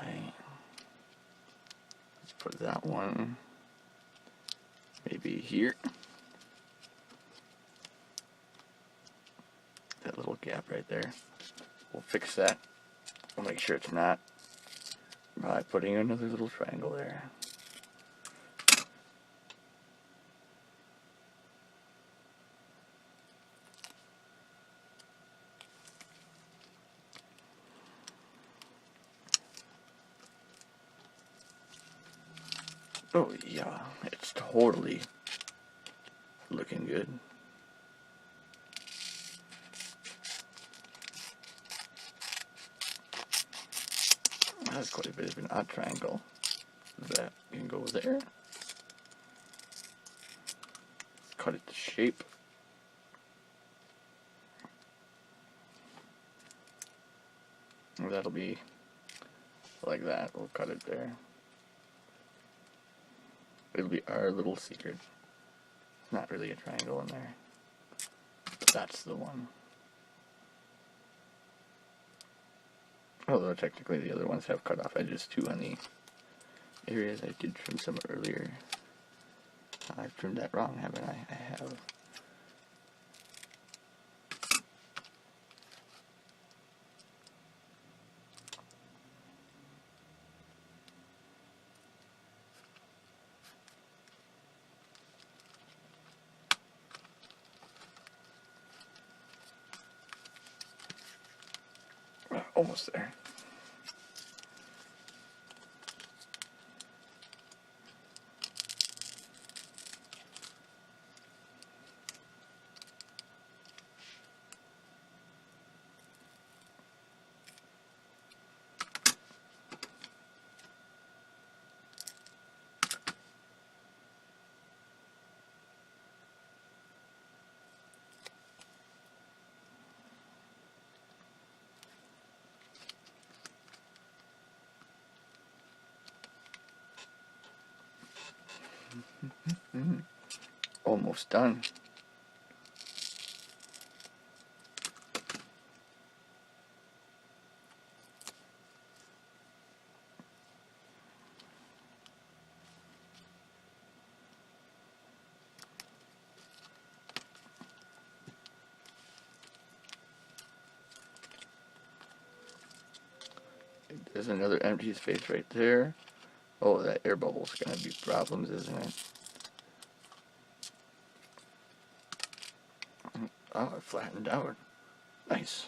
S1: Okay. Let's put that one maybe here. That little gap right there. We'll fix that. We'll make sure it's not by putting another little triangle there. Oh yeah, it's totally looking good. That's quite a bit of an odd triangle. That can go there. Cut it to shape. And that'll be like that. We'll cut it there. It'll be our little secret. It's not really a triangle in there. But that's the one. Although technically the other ones have cut off edges too on the areas I did trim some earlier. I've trimmed that wrong, haven't I? I have. Almost there. Almost done. There's another empty space right there. Oh, that air bubble's gonna be problems, isn't it? Oh, it flattened out. Nice.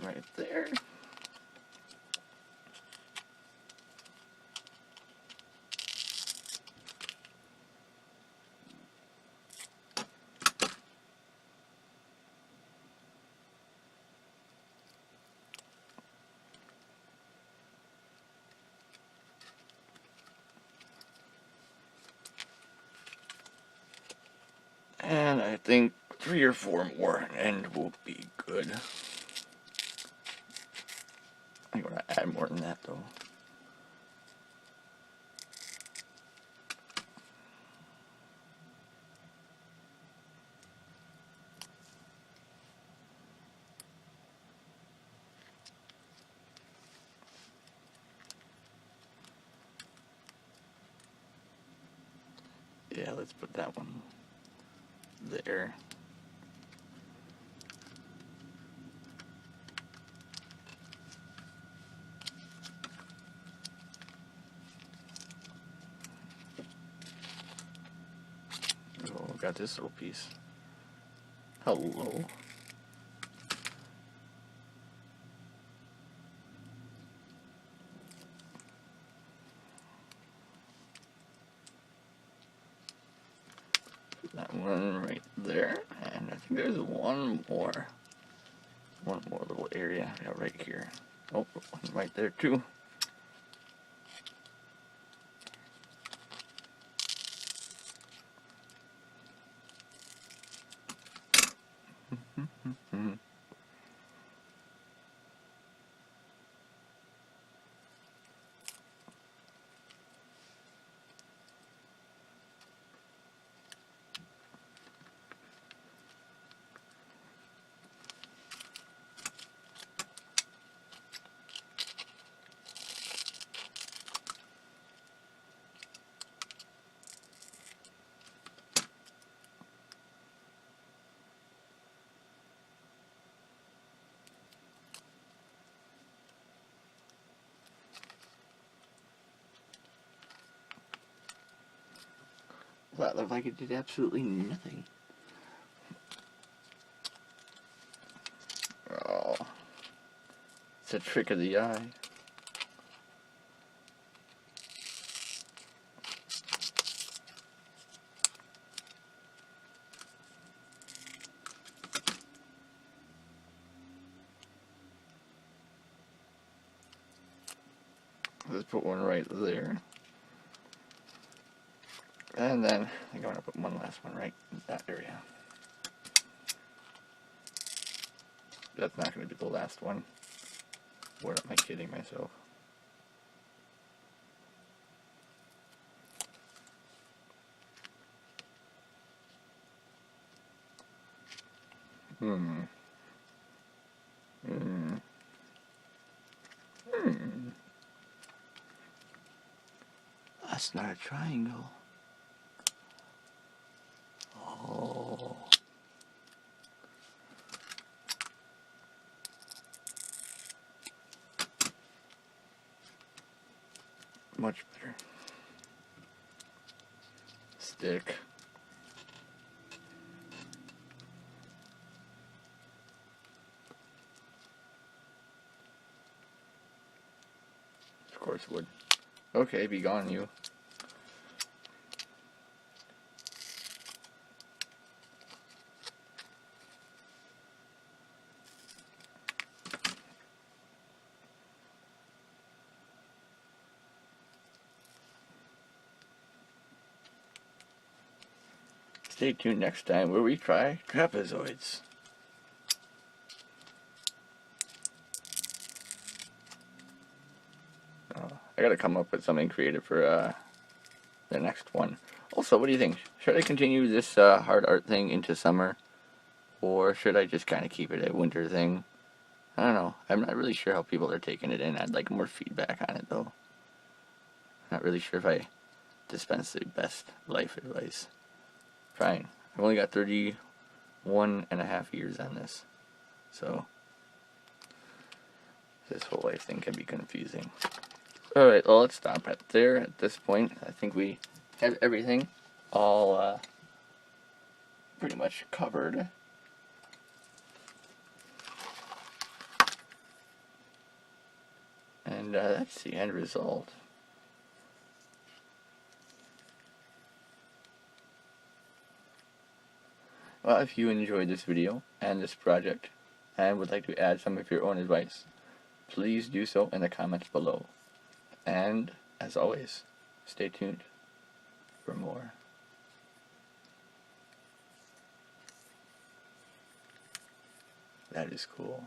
S1: Right there. think 3 or 4 more and we'll be good. I'm gonna add more than that though. Yeah, let's put that one there. Oh, got this little piece. Hello. That one right there, and I think there's one more little area right here. Oh, one right there too. That looked like it did absolutely nothing. Oh, it's a trick of the eye. Let's put one right there. And then I think I'm going to put one last one right in that area. That's not going to be the last one. What am I kidding myself? That's not a triangle. Oh. Much better. Stick. Of course it would. Okay, be gone, you. Stay tuned next time where we try trapezoids. I gotta come up with something creative for the next one. Also, what do you think? Should I continue this hard art thing into summer? Or should I just kind of keep it a winter thing? I don't know. I'm not really sure how people are taking it in. I'd like more feedback on it, though. Not really sure if I dispense the best life advice. Fine. I've only got 31.5 years on this. So, this whole life thing can be confusing. Alright, well, let's stop right there at this point. I think we have everything all pretty much covered. And that's the end result. Well, if you enjoyed this video and this project and would like to add some of your own advice, please do so in the comments below. And, as always, stay tuned for more. That is cool.